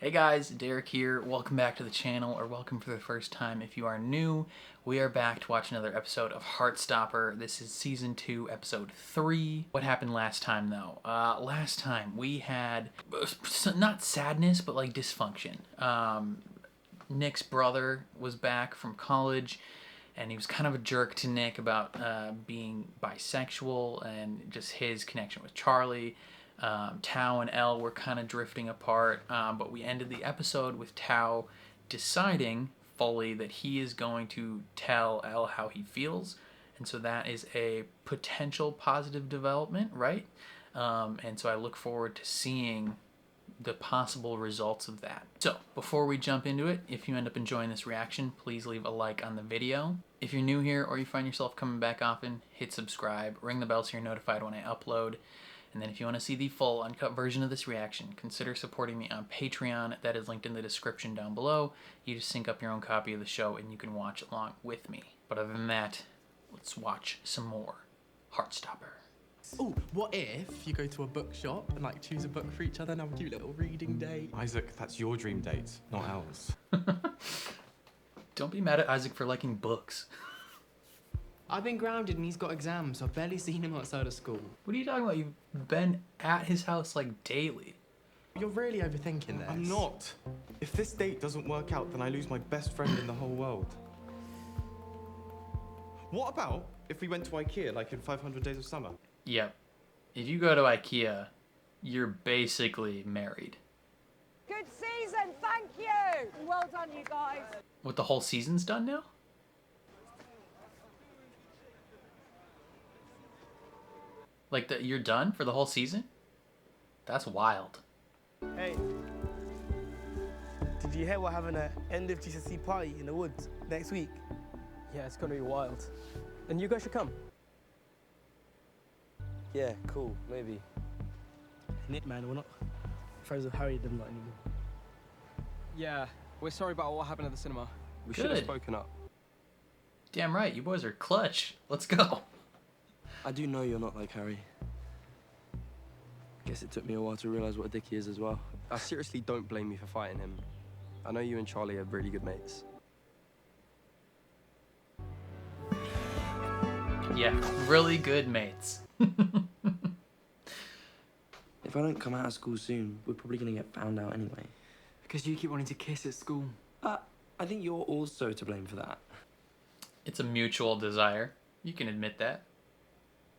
Hey guys, Derek here. Welcome back to the channel, or welcome for the first time if you are new. We are back to watch another episode of Heartstopper. This is Season 2, Episode 3. What happened last time, though? Last time we had, not sadness, but like dysfunction. Nick's brother was back from college, and he was kind of a jerk to Nick about being bisexual and just his connection with Charlie. Tao and Elle were kind of drifting apart, but we ended the episode with Tao deciding fully that he is going to tell Elle how he feels, and so that is a potential positive development, right? And so I look forward to seeing the possible results of that. So before we jump into it, if you end up enjoying this reaction, please leave a like on the video. If you're new here or you find yourself coming back often, hit subscribe, ring the bell so you're notified when I upload. And then if you want to see the full uncut version of this reaction, consider supporting me on Patreon. That is linked in the description down below. You just sync up your own copy of the show and you can watch along with me. But other than that, let's watch some more Heartstopper. Oh, what if you go to a bookshop and like choose a book for each other and have a cute little reading date? Isaac, that's your dream date, not ours. Don't be mad at Isaac for liking books. I've been grounded and he's got exams, so I've barely seen him outside of school. What are you talking about? You've been at his house like daily. You're really overthinking this. I'm not. If this date doesn't work out, then I lose my best friend in the whole world. What about if we went to IKEA like in 500 Days of Summer? Yep. If you go to IKEA, you're basically married. Good season, thank you! Well done, you guys. What, the whole season's done now? Like, you're done for the whole season? That's wild. Hey, did you hear we're having an end of GCSE party in the woods next week? Yeah, it's gonna be wild. And you guys should come. Yeah, cool, maybe. Nick, man, we're not friends with Harry them lot anymore. Yeah, we're sorry about what happened at the cinema. We should Good. have spoken up. Damn right, you boys are clutch. Let's go. I do know you're not like Harry. Guess it took me a while to realize what a dick he is as well. I seriously don't blame you for fighting him. I know you and Charlie are really good mates. Yeah, really good mates. If I don't come out of school soon, we're probably gonna get found out anyway. Because you keep wanting to kiss at school. I think you're also to blame for that. It's a mutual desire. You can admit that.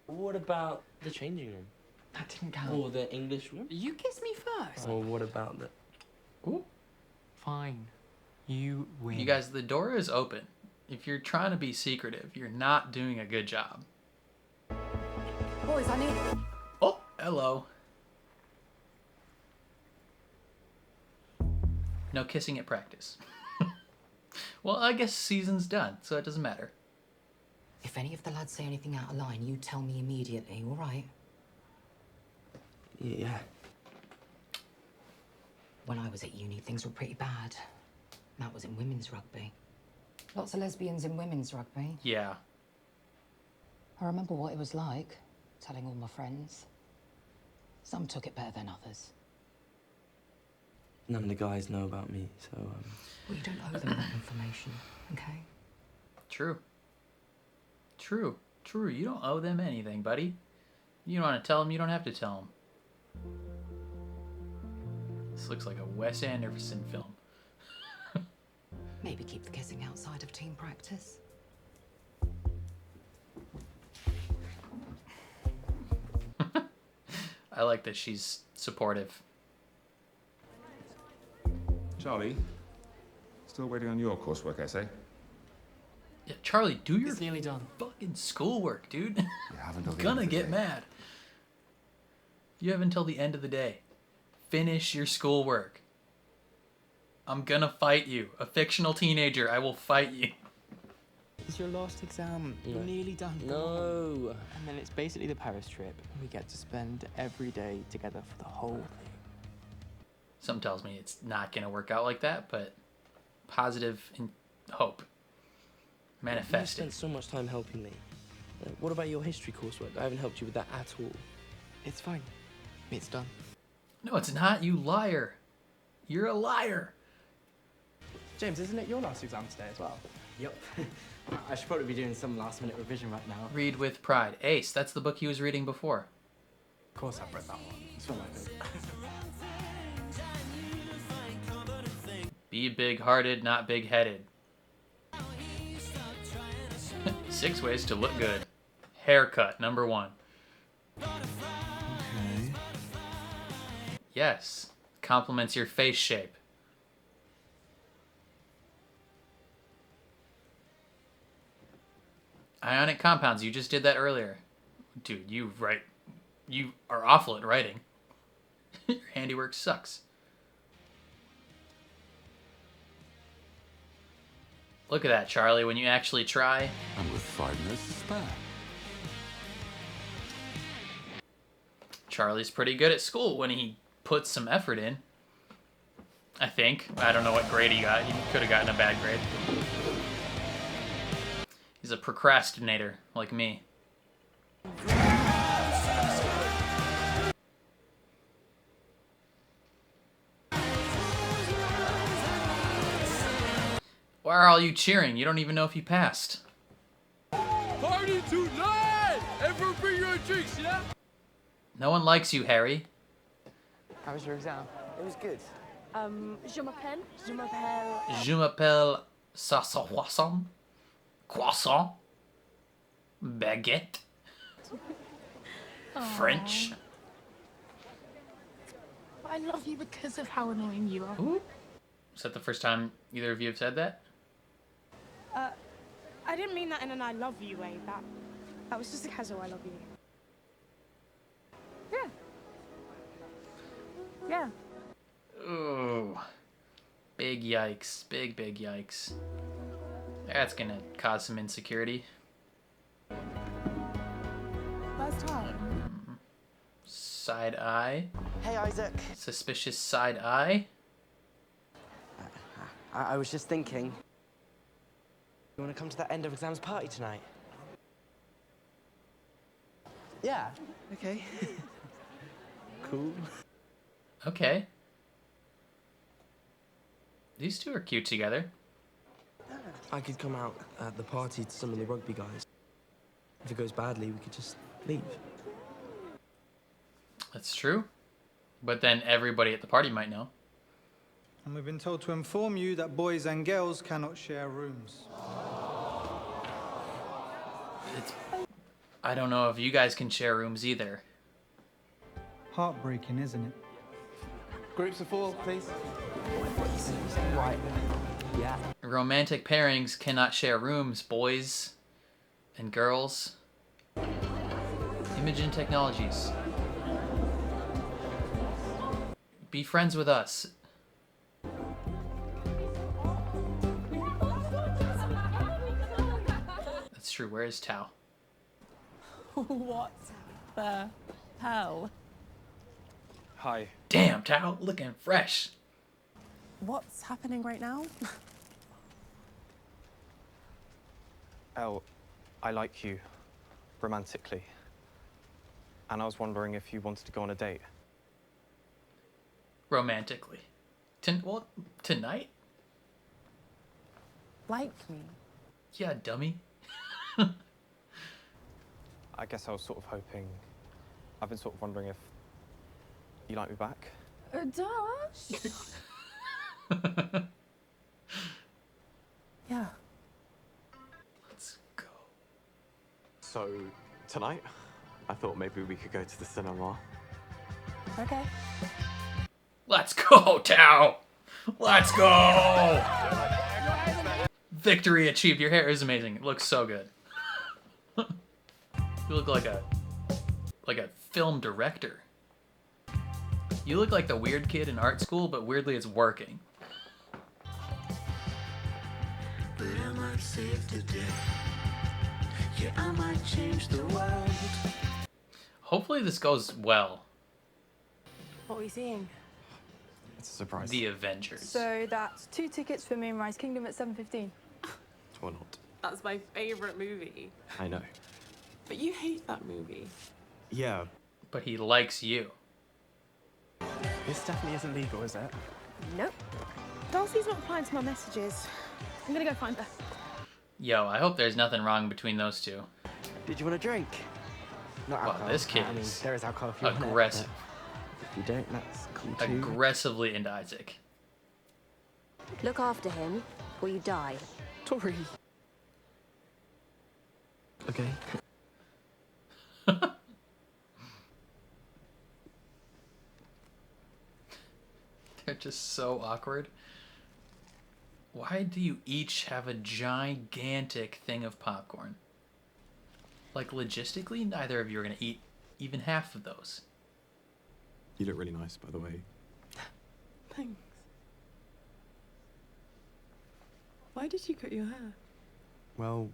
What about the changing room? That didn't count. Or the English room? You kissed me first. Or what about the... Ooh. Fine. You win. You guys, the door is open. If you're trying to be secretive, you're not doing a good job. Boys, I need... Oh, hello. No kissing at practice. Well, I guess season's done, so it doesn't matter. If any of the lads say anything out of line, you tell me immediately, all right? Yeah. When I was at uni, things were pretty bad. That was in women's rugby. Lots of lesbians in women's rugby. Yeah. I remember what it was like, telling all my friends. Some took it better than others. None of the guys know about me, so... Well, you don't owe them that information, okay? True. True. True. You don't owe them anything, buddy. You don't want to tell them, you don't have to tell them. This looks like a Wes Anderson film. Maybe keep the kissing outside of team practice. I like that she's supportive. Charlie, still waiting on your coursework essay? Yeah, Charlie, do your It's nearly done. fucking schoolwork, dude. You haven't I'm gonna get mad. You have until the end of the day. Finish your schoolwork. I'm gonna fight you. A fictional teenager, I will fight you. It's your last exam. You're No. nearly done. No! And then it's basically the Paris trip. We get to spend every day together for the whole thing. Something tells me it's not gonna work out like that, but positive and hope. You Manifest spent it. so much time helping me. What about your history coursework? I haven't helped you with that at all. It's fine. It's done. No, it's not, you liar. You're a liar. James, isn't it your last exam today as well? Yep. I should probably be doing some last-minute revision right now. Read with pride. Ace, that's the book he was reading before. Of course I've read that one. It's one of my favorites. Be big-hearted, not big-headed. 6 ways to look good. Haircut, number 1. Okay. Yes. Compliments your face shape. Ionic compounds, you just did that earlier. Dude, you are awful at writing. Your handiwork sucks. Look at that, Charlie, when you actually try. And with 5 minutes to spare. Charlie's pretty good at school when he puts some effort in. I think. I don't know what grade he got. He could have gotten a bad grade. He's a procrastinator, like me. Why are all you cheering? You don't even know if you passed. Party tonight! Everyone bring your drinks, yeah? No one likes you, Harry. How was your exam? It was good. Je m'appelle. Je m'appelle. Je m'appelle Croissant. Croissant. Baguette. French. I love you because of how annoying you are. Ooh. Is that the first time either of you have said that? I didn't mean that in an I love you way. That was just a casual I love you. Yeah. Ooh. Big yikes. Big yikes. That's gonna cause some insecurity. First time. Side eye. Hey, Isaac. Suspicious side eye. I was just thinking. You want to come to that end of exams party tonight? Yeah. Okay. Cool. Okay. These two are cute together. I could come out at the party to some of the rugby guys. If it goes badly, we could just leave. That's true. But then everybody at the party might know. And we've been told to inform you that boys and girls cannot share rooms. I don't know if you guys can share rooms either. Heartbreaking, isn't it? Groups of 4, please. Right. Yeah. Romantic pairings cannot share rooms, boys and girls. Imogen Technologies. Be friends with us. That's true. Where is Tao? What the hell? Hi. Damn, Tao, looking fresh. What's happening right now? Elle, I like you romantically. And I was wondering if you wanted to go on a date. Romantically. Tonight? Like me? Yeah, dummy. I guess I was sort of hoping... I've been sort of wondering if you like me back. Dash? Yeah. Let's go. So, tonight, I thought maybe we could go to the cinema. Okay. Let's go, Tao! Let's go! Victory achieved. Your hair is amazing. It looks so good. You look like a film director. You look like the weird kid in art school, but weirdly it's working. But am I safe today? Yeah, I might change the world. Hopefully this goes well. What are we seeing? It's a surprise. The Avengers. So that's 2 tickets for Moonrise Kingdom at 7:15. Or not. That's my favourite movie. I know. But you hate that movie. Yeah. But he likes you. This definitely isn't legal, is it? Nope. Darcy's not replying to my messages. I'm gonna go find her. Yo, I hope there's nothing wrong between those two. Did you want a drink? Not Wow, alcohol. this kid I mean, is there is alcohol if you want it, aggressive. but if you don't, that's cool too. Aggressively into Isaac. Look after him, or you die. Tori. Okay. They're just so awkward. Why do you each have a gigantic thing of popcorn? Like, logistically, neither of you are going to eat even half of those. You look really nice, by the way. Thanks. Why did you cut your hair? Well,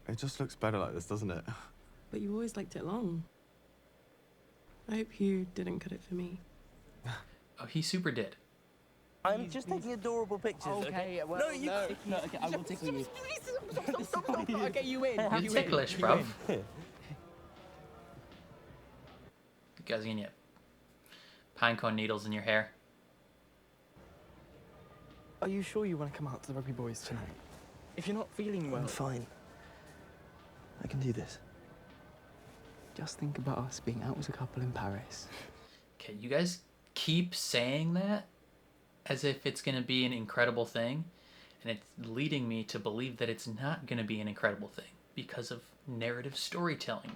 it just looks better like this, doesn't it? But you always liked it long. I hope you didn't cut it for me. Oh, he super did. I'm just taking adorable pictures. Okay, well, no, you. No, okay, I will tickle you. Okay, you win. You're ticklish, bro. You guys are gonna get pinecone needles in your hair. Are you sure you want to come out to the rugby boys tonight? If you're not feeling well... I'm fine. I can do this. Just think about us being out as a couple in Paris. Okay, you guys keep saying that as if it's going to be an incredible thing, and it's leading me to believe that it's not going to be an incredible thing because of narrative storytelling.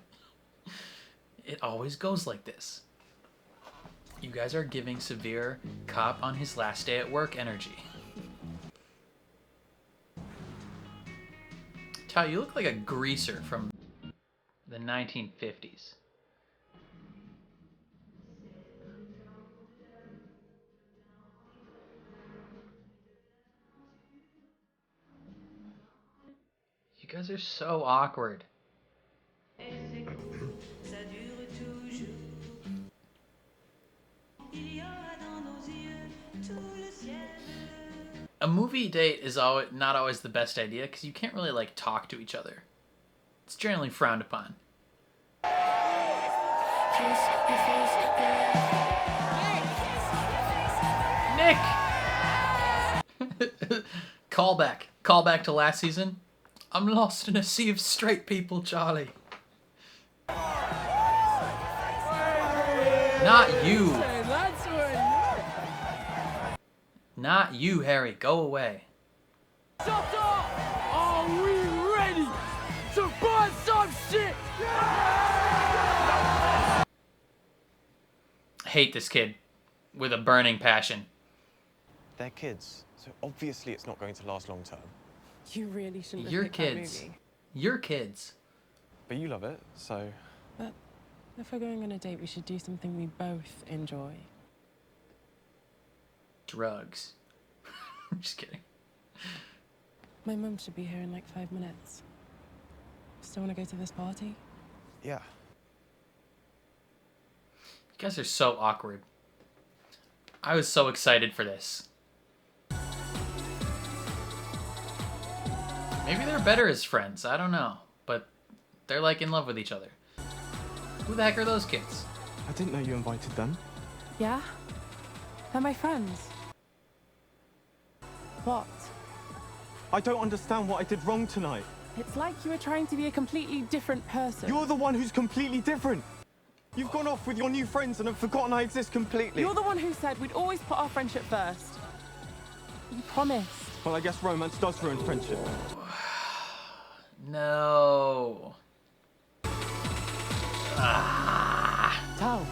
It always goes like this. You guys are giving severe cop on his last day at work energy. Tao, you look like a greaser from the 1950s. You guys are so awkward. A movie date is not always the best idea because you can't really like talk to each other. It's generally frowned upon. Nick! Callback to last season. I'm lost in a sea of straight people, Charlie. Not you. Not you, Harry. Go away. Shut up! Are we ready to burn some shit? Hate this kid with a burning passion. They're kids, so obviously it's not going to last long term. You really shouldn't have You're picked kids. that movie. You're kids. But you love it, so... But if we're going on a date, we should do something we both enjoy. Drugs. I'm just kidding. My mum should be here in like 5 minutes. Still want to go to this party? Yeah. You guys are so awkward. I was so excited for this. Maybe they're better as friends. I don't know. But they're like in love with each other. Who the heck are those kids? I didn't know you invited them. Yeah? They're my friends. What? I don't understand what I did wrong tonight. It's like you were trying to be a completely different person. You're the one who's completely different. You've gone off with your new friends and have forgotten I exist completely. You're the one who said we'd always put our friendship first. You promised. Well, I guess romance does ruin friendship. No. Tao,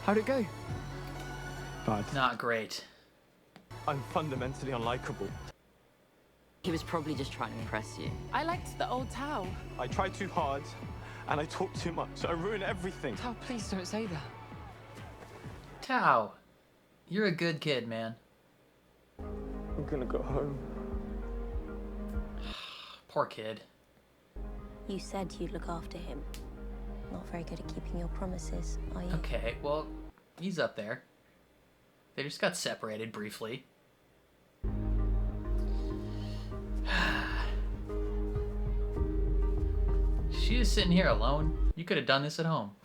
how'd it go? Bad. Not great. I'm fundamentally unlikable. He was probably just trying to impress you. I liked the old Tao. I tried too hard, and I talked too much. I ruined everything. Tao, please don't say that. Tao, you're a good kid, man. I'm gonna go home. Poor kid. You said you'd look after him. Not very good at keeping your promises, are you? Okay, well, he's up there. They just got separated briefly. She's just sitting here alone. You could have done this at home.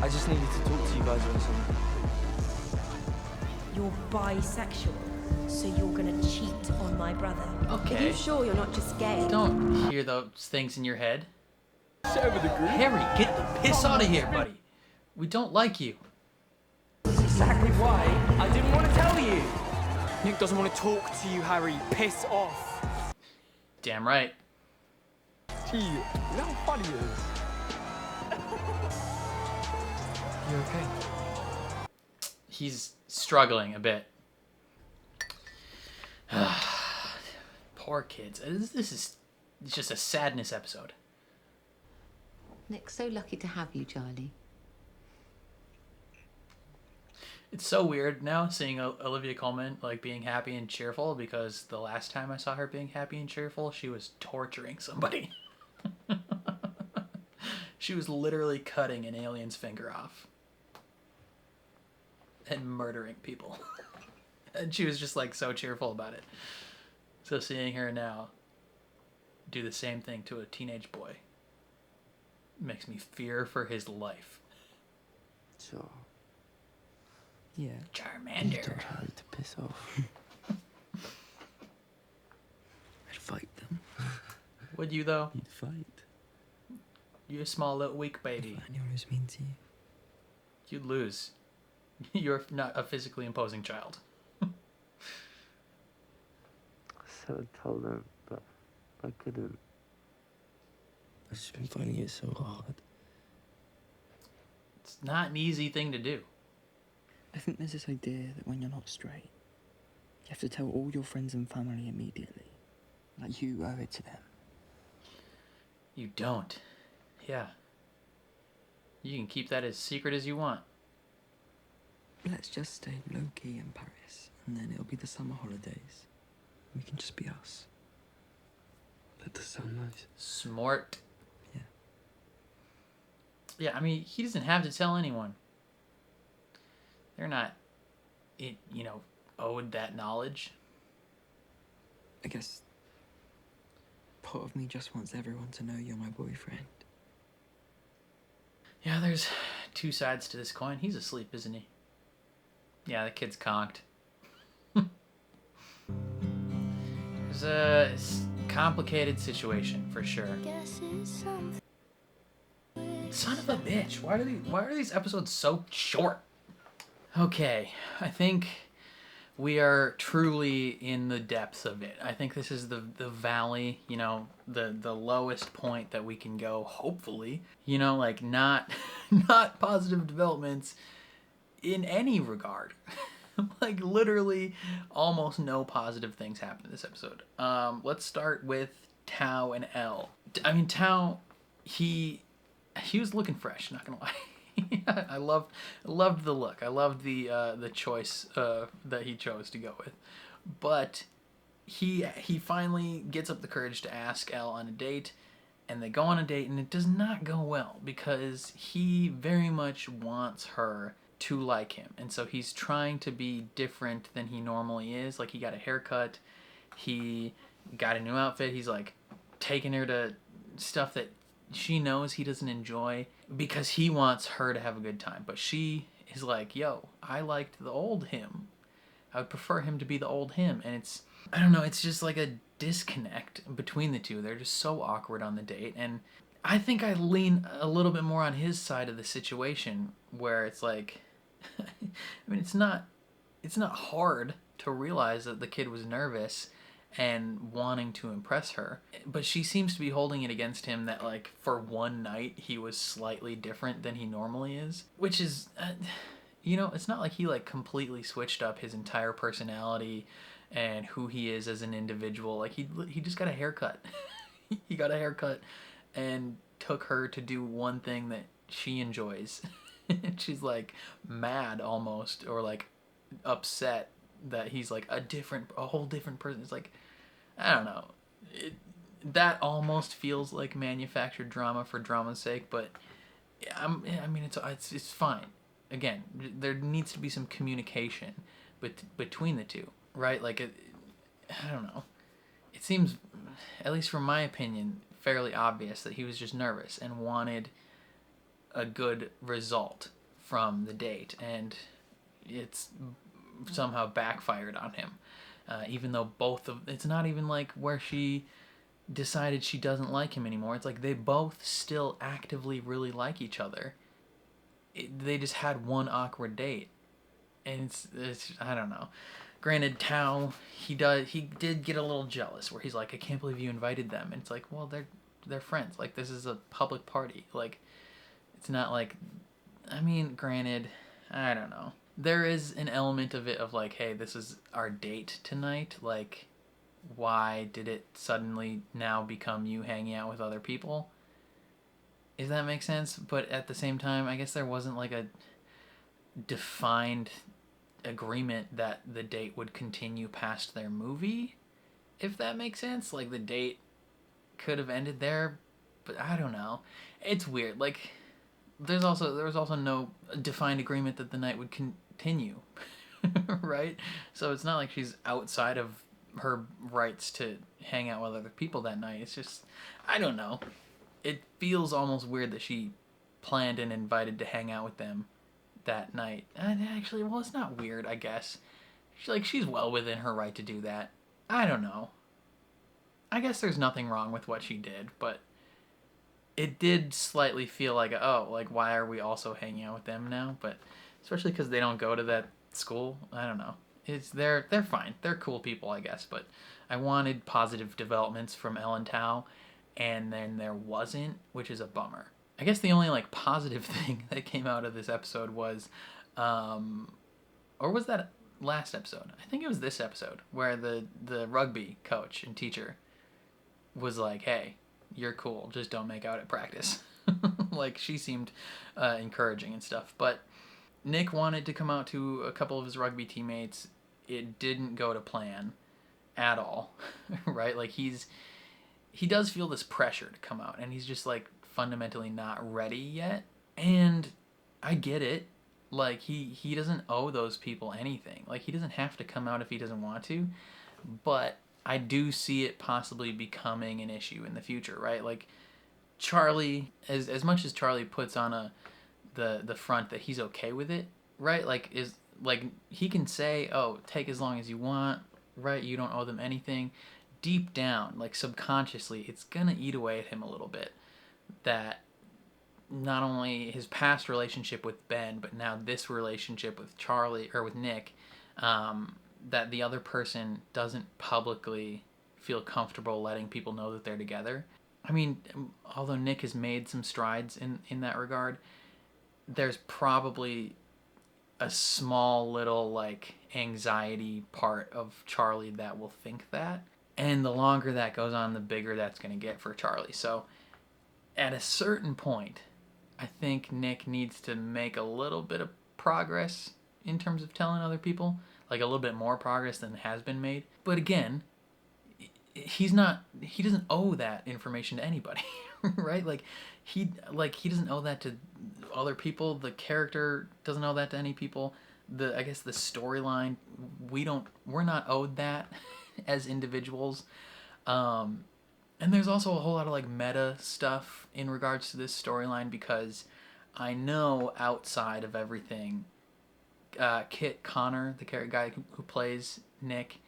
I just needed to talk to you guys on something. You're bisexual, so you're gonna cheat on my brother. Okay. Are you sure you're not just gay? Don't hear those things in your head. Share with the group. Harry, get the piss out of here, buddy. We don't like you. That's exactly why I didn't want to tell you. Nick doesn't want to talk to you, Harry. Piss off. Damn right. Gee, you know how funny it is? You okay? He's struggling a bit. Poor kids. This is just a sadness episode. Nick's so lucky to have you, Charlie. It's so weird now seeing Olivia Colman like being happy and cheerful, because the last time I saw her being happy and cheerful, she was torturing somebody. She was literally cutting an alien's finger off and murdering people. And she was just like so cheerful about it. So seeing her now do the same thing to a teenage boy makes me fear for his life. Sure. Yeah. Charmander. Tell Charlie to piss off. I'd fight them. Would you though? You'd fight. You're a small little weak baby. Anyone who's mean to you. You'd lose. You're not a physically imposing child. So I told them, but I couldn't. I've just been finding it so hard. It's not an easy thing to do. I think there's this idea that when you're not straight, you have to tell all your friends and family immediately. Like you owe it to them. You don't. Yeah. You can keep that as secret as you want. Let's just stay low-key in Paris, and then it'll be the summer holidays. We can just be us. That does sound nice. Smart. Yeah. Yeah, I mean, he doesn't have to tell anyone. They're not, owed that knowledge. I guess part of me just wants everyone to know you're my boyfriend. Yeah, there's two sides to this coin. He's asleep, isn't he? Yeah, the kid's conked. It's a complicated situation for sure. Son of a bitch! Why are these episodes so short? Okay, I think we are truly in the depths of it. I think this is the valley, the lowest point that we can go, hopefully. Like not positive developments in any regard. Like literally almost no positive things happen in this episode. Let's start with Tao and Elle. I mean, Tao, he was looking fresh, not gonna lie. I loved the look. I loved the choice that he chose to go with. But he finally gets up the courage to ask Elle on a date, and they go on a date, and it does not go well because he very much wants her to like him, and so he's trying to be different than he normally is. Like, he got a haircut, he got a new outfit, he's like taking her to stuff that she knows he doesn't enjoy because he wants her to have a good time. But she is like, yo, I liked the old him. I would prefer him to be the old him. And I don't know, it's just like a disconnect between the two. They're just so awkward on the date. And I think I lean a little bit more on his side of the situation, where it's like, I mean, it's not hard to realize that the kid was nervous and wanting to impress her, but she seems to be holding it against him that, like, for one night he was slightly different than he normally is, which is, it's not like he like completely switched up his entire personality and who he is as an individual. Like, he just got a haircut. He got a haircut and took her to do one thing that she enjoys. She's like mad almost, or like upset that he's like a whole different person. It's like, I don't know. That almost feels like manufactured drama for drama's sake, but I mean, it's fine. Again, there needs to be some communication between the two, right? Like, I don't know. It seems, at least from my opinion, fairly obvious that he was just nervous and wanted a good result. from the date, and it's somehow backfired on him. Even though it's not even like where she decided she doesn't like him anymore. It's like they both still actively really like each other. They just had one awkward date, and it's I don't know. Granted, Tao, he did get a little jealous where he's like, I can't believe you invited them, and it's like, well, they're friends. Like, this is a public party. Like, it's not like, I mean, granted, I don't know. There is an element of it of like, hey, this is our date tonight. Like, why did it suddenly now become you hanging out with other people? If that makes sense. But at the same time, I guess there wasn't like a defined agreement that the date would continue past their movie. If that makes sense. Like, the date could have ended there, but I don't know. It's weird. Like, there was also no defined agreement that the night would continue, right? So it's not like she's outside of her rights to hang out with other people that night. It's just, I don't know. It feels almost weird that she planned and invited to hang out with them that night. And actually, well, it's not weird, I guess. She's well within her right to do that. I don't know. I guess there's nothing wrong with what she did, but it did slightly feel like, oh, like, why are we also hanging out with them now? But especially because they don't go to that school. I don't know. They're fine. They're cool people, I guess. But I wanted positive developments from Elle and Tao, and then there wasn't, which is a bummer. I guess the only like positive thing that came out of this episode was, or was that last episode? I think it was this episode where the rugby coach and teacher was like, hey, you're cool, just don't make out at practice. Like, she seemed encouraging and stuff. But Nick wanted to come out to a couple of his rugby teammates. It didn't go to plan at all, right? Like, he does feel this pressure to come out, and he's just like fundamentally not ready yet. And I get it. Like, he doesn't owe those people anything. Like, he doesn't have to come out if he doesn't want to. But I do see it possibly becoming an issue in the future, right? Like, Charlie, as much as Charlie puts on the front that he's okay with it, right? Like, he can say, oh, take as long as you want, right? You don't owe them anything. Deep down, like, subconsciously, it's gonna eat away at him a little bit that not only his past relationship with Ben, but now this relationship with Charlie, or with Nick, that the other person doesn't publicly feel comfortable letting people know that they're together. I mean, although Nick has made some strides in that regard, there's probably a small little, like, anxiety part of Charlie that will think that. And the longer that goes on, the bigger that's going to get for Charlie. So at a certain point, I think Nick needs to make a little bit of progress in terms of telling other people. Like, a little bit more progress than has been made. But again, he doesn't owe that information to anybody, right? Like, he doesn't owe that to other people. The character doesn't owe that to any people. I guess the storyline, we're not owed that as individuals. And there's also a whole lot of like meta stuff in regards to this storyline, because I know outside of everything, Kit Connor, the character guy who plays Nick,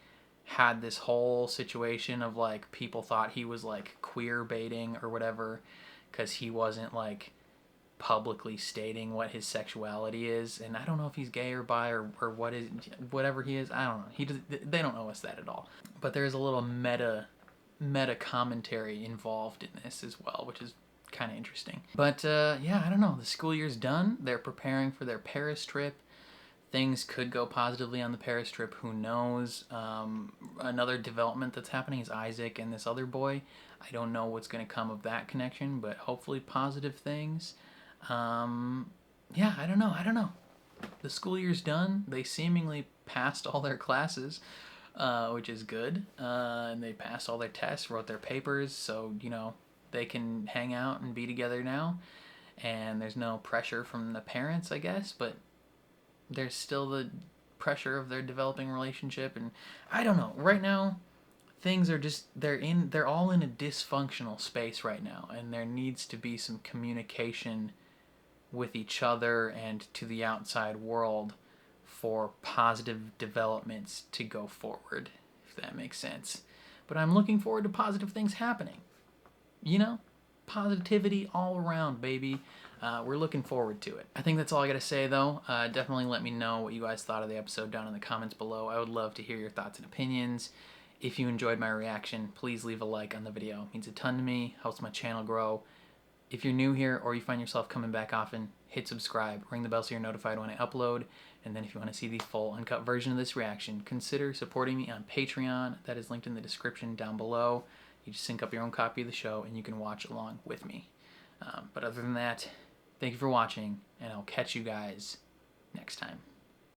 had this whole situation of like people thought he was like queer baiting or whatever because he wasn't like publicly stating what his sexuality is. And I don't know if he's gay or bi or whatever he is. I don't know. They don't owe us that at all. But there is a little meta commentary involved in this as well, which is kind of interesting. But yeah, I don't know. The school year's done. They're preparing for their Paris trip. Things could go positively on the Paris trip. Who knows? Another development that's happening is Isaac and this other boy. I don't know what's going to come of that connection, but hopefully positive things. Yeah, I don't know. The school year's done. They seemingly passed all their classes, which is good. And they passed all their tests, wrote their papers, so, you know, they can hang out and be together now. And there's no pressure from the parents, I guess, but there's still the pressure of their developing relationship. And I don't know. Right now, things are just, they're all in a dysfunctional space right now. And there needs to be some communication with each other and to the outside world for positive developments to go forward, if that makes sense. But I'm looking forward to positive things happening. You know? Positivity all around, baby. We're looking forward to it. I think that's all I gotta say, though. Definitely let me know what you guys thought of the episode down in the comments below. I would love to hear your thoughts and opinions. If you enjoyed my reaction, please leave a like on the video. It means a ton to me, helps my channel grow. If you're new here or you find yourself coming back often, hit subscribe, ring the bell so you're notified when I upload. And then if you want to see the full uncut version of this reaction, consider supporting me on Patreon. That is linked in the description down below. You just sync up your own copy of the show and you can watch along with me. But other than that, thank you for watching, and I'll catch you guys next time.